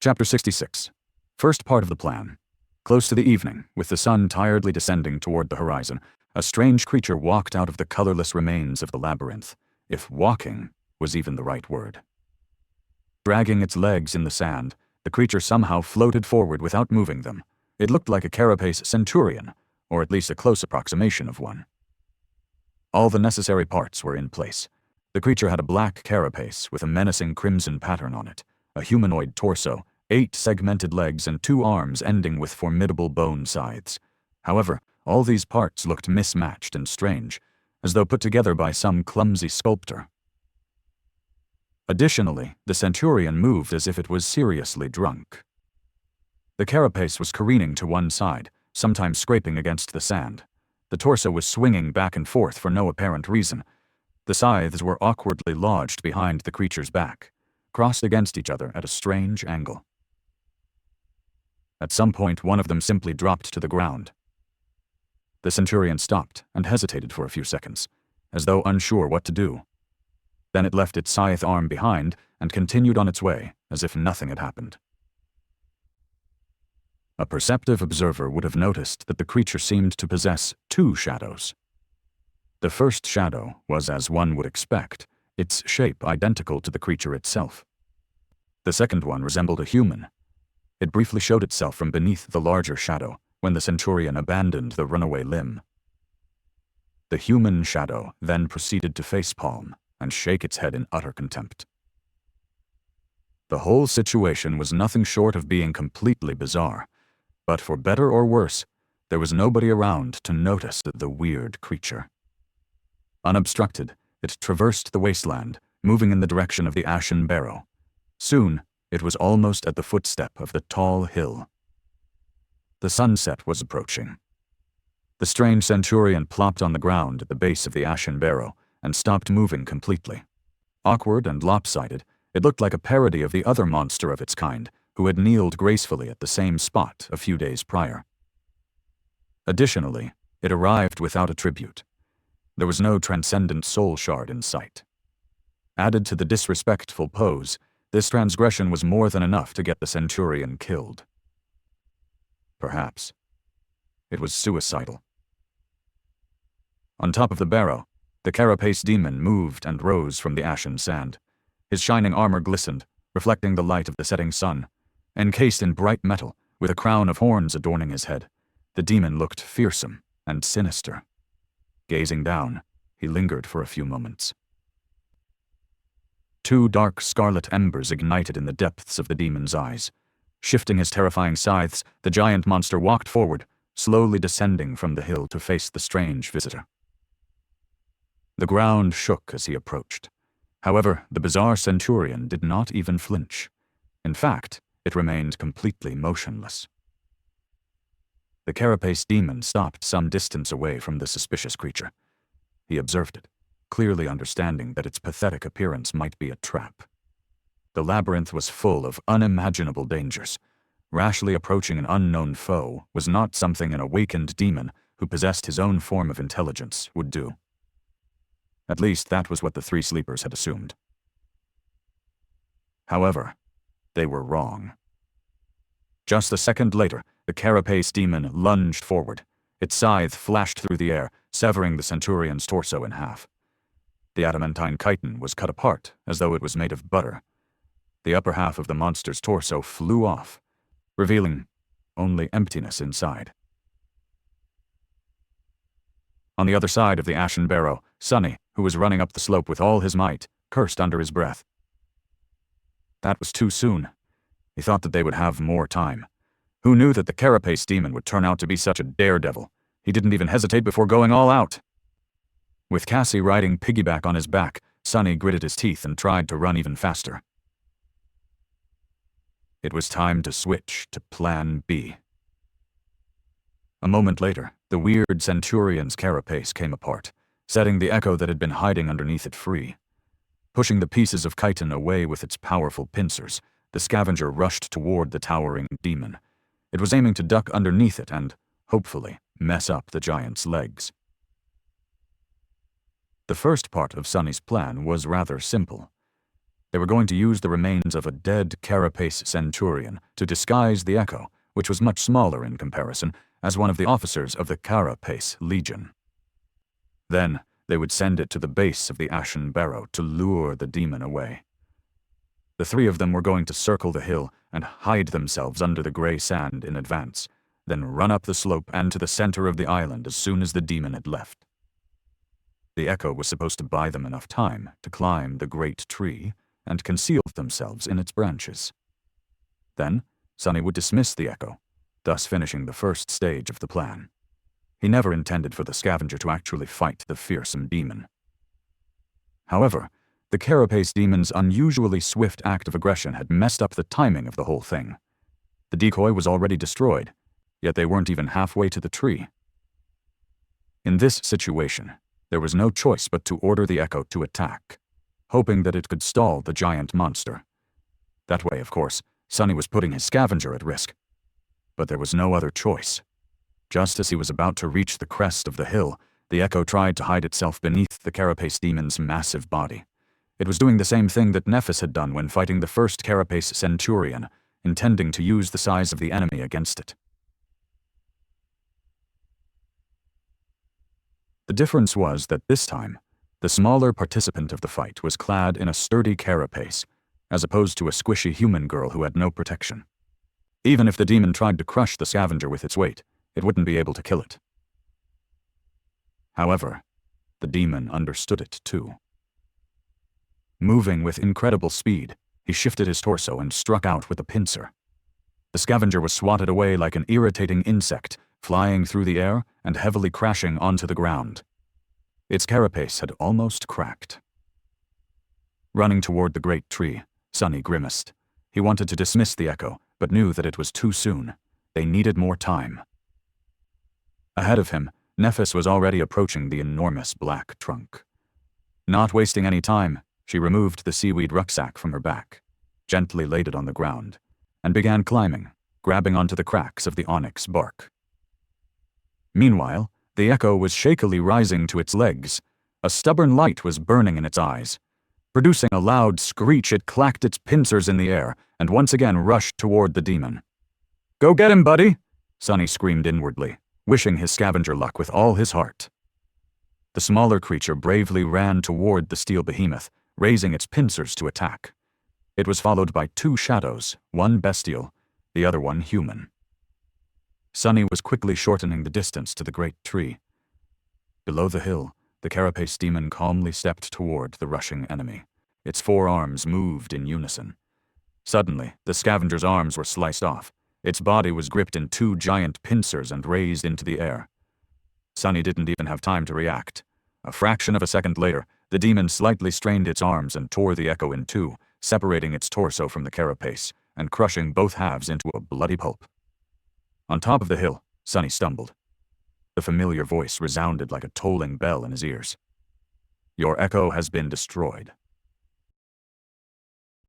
Chapter 66. First part of the plan. Close to the evening, with the sun tiredly descending toward the horizon, a strange creature walked out of the colorless remains of the labyrinth, if walking was even the right word. Dragging its legs in the sand, the creature somehow floated forward without moving them. It looked like a carapace centurion, or at least a close approximation of one. All the necessary parts were in place. The creature had a black carapace with a menacing crimson pattern on it, a humanoid torso, 8 segmented legs, and 2 arms ending with formidable bone scythes. However, all these parts looked mismatched and strange, as though put together by some clumsy sculptor. Additionally, the centurion moved as if it was seriously drunk. The carapace was careening to one side, sometimes scraping against the sand. The torso was swinging back and forth for no apparent reason. The scythes were awkwardly lodged behind the creature's back, crossed against each other at a strange angle. At some point, one of them simply dropped to the ground. The centurion stopped and hesitated for a few seconds, as though unsure what to do. Then it left its scythe arm behind and continued on its way, as if nothing had happened. A perceptive observer would have noticed that the creature seemed to possess 2 shadows. The first shadow was, as one would expect, its shape identical to the creature itself. The second one resembled a human. It briefly showed itself from beneath the larger shadow when the centurion abandoned the runaway limb. The human shadow then proceeded to facepalm and shake its head in utter contempt. The whole situation was nothing short of being completely bizarre, but for better or worse, there was nobody around to notice the weird creature. Unobstructed, it traversed the wasteland, moving in the direction of the Ashen Barrow. Soon, it was almost at the footstep of the tall hill. The sunset was approaching. The strange centurion plopped on the ground at the base of the Ashen Barrow and stopped moving completely. Awkward and lopsided, it looked like a parody of the other monster of its kind, who had kneeled gracefully at the same spot a few days prior. Additionally, it arrived without a tribute. There was no transcendent soul shard in sight. Added to the disrespectful pose, this transgression was more than enough to get the centurion killed. Perhaps it was suicidal. On top of the barrow, the carapace demon moved and rose from the ashen sand. His shining armor glistened, reflecting the light of the setting sun. Encased in bright metal, with a crown of horns adorning his head, the demon looked fearsome and sinister. Gazing down, he lingered for a few moments. 2 dark scarlet embers ignited in the depths of the demon's eyes. Shifting his terrifying scythes, the giant monster walked forward, slowly descending from the hill to face the strange visitor. The ground shook as he approached. However, the bizarre centurion did not even flinch. In fact, it remained completely motionless. The carapace demon stopped some distance away from the suspicious creature. He observed it, clearly understanding that its pathetic appearance might be a trap. The labyrinth was full of unimaginable dangers. Rashly approaching an unknown foe was not something an awakened demon who possessed his own form of intelligence would do. At least that was what the 3 sleepers had assumed. However, they were wrong. Just a second later, the carapace demon lunged forward. Its scythe flashed through the air, severing the centurion's torso in half. The adamantine chitin was cut apart, as though it was made of butter. The upper half of the monster's torso flew off, revealing only emptiness inside. On the other side of the Ashen Barrow, Sonny, who was running up the slope with all his might, cursed under his breath. That was too soon. He thought that they would have more time. Who knew that the carapace demon would turn out to be such a daredevil? He didn't even hesitate before going all out. With Cassie riding piggyback on his back, Sonny gritted his teeth and tried to run even faster. It was time to switch to Plan B. A moment later, the weird centurion's carapace came apart, setting the echo that had been hiding underneath it free. Pushing the pieces of chitin away with its powerful pincers, the scavenger rushed toward the towering demon. It was aiming to duck underneath it and, hopefully, mess up the giant's legs. The first part of Sonny's plan was rather simple. They were going to use the remains of a dead Carapace centurion to disguise the Echo, which was much smaller in comparison, as one of the officers of the Carapace Legion. Then, they would send it to the base of the Ashen Barrow to lure the demon away. The three of them were going to circle the hill and hide themselves under the gray sand in advance, then run up the slope and to the center of the island as soon as the demon had left. The Echo was supposed to buy them enough time to climb the great tree and conceal themselves in its branches. Then, Sunny would dismiss the Echo, thus finishing the first stage of the plan. He never intended for the scavenger to actually fight the fearsome demon. However, the Carapace demon's unusually swift act of aggression had messed up the timing of the whole thing. The decoy was already destroyed, yet they weren't even halfway to the tree. In this situation, there was no choice but to order the Echo to attack, hoping that it could stall the giant monster. That way, of course, Sunny was putting his scavenger at risk. But there was no other choice. Just as he was about to reach the crest of the hill, the Echo tried to hide itself beneath the Carapace demon's massive body. It was doing the same thing that Nephis had done when fighting the first Carapace centurion, intending to use the size of the enemy against it. The difference was that this time, the smaller participant of the fight was clad in a sturdy carapace, as opposed to a squishy human girl who had no protection. Even if the demon tried to crush the scavenger with its weight, it wouldn't be able to kill it. However, the demon understood it too. Moving with incredible speed, he shifted his torso and struck out with a pincer. The scavenger was swatted away like an irritating insect, flying through the air and heavily crashing onto the ground. Its carapace had almost cracked. Running toward the great tree, Sunny grimaced. He wanted to dismiss the Echo, but knew that it was too soon. They needed more time. Ahead of him, Nephis was already approaching the enormous black trunk. Not wasting any time, she removed the seaweed rucksack from her back, gently laid it on the ground, and began climbing, grabbing onto the cracks of the onyx bark. Meanwhile, the Echo was shakily rising to its legs. A stubborn light was burning in its eyes. Producing a loud screech, it clacked its pincers in the air and once again rushed toward the demon. "Go get him, buddy!" Sunny screamed inwardly, wishing his scavenger luck with all his heart. The smaller creature bravely ran toward the steel behemoth, raising its pincers to attack. It was followed by two shadows, one bestial, the other one human. Sunny was quickly shortening the distance to the great tree. Below the hill, the Carapace demon calmly stepped toward the rushing enemy. Its four arms moved in unison. Suddenly, the scavenger's arms were sliced off. Its body was gripped in two giant pincers and raised into the air. Sunny didn't even have time to react. A fraction of a second later, the demon slightly strained its arms and tore the Echo in two, separating its torso from the carapace and crushing both halves into a bloody pulp. On top of the hill, Sunny stumbled. The familiar voice resounded like a tolling bell in his ears. "Your Echo has been destroyed.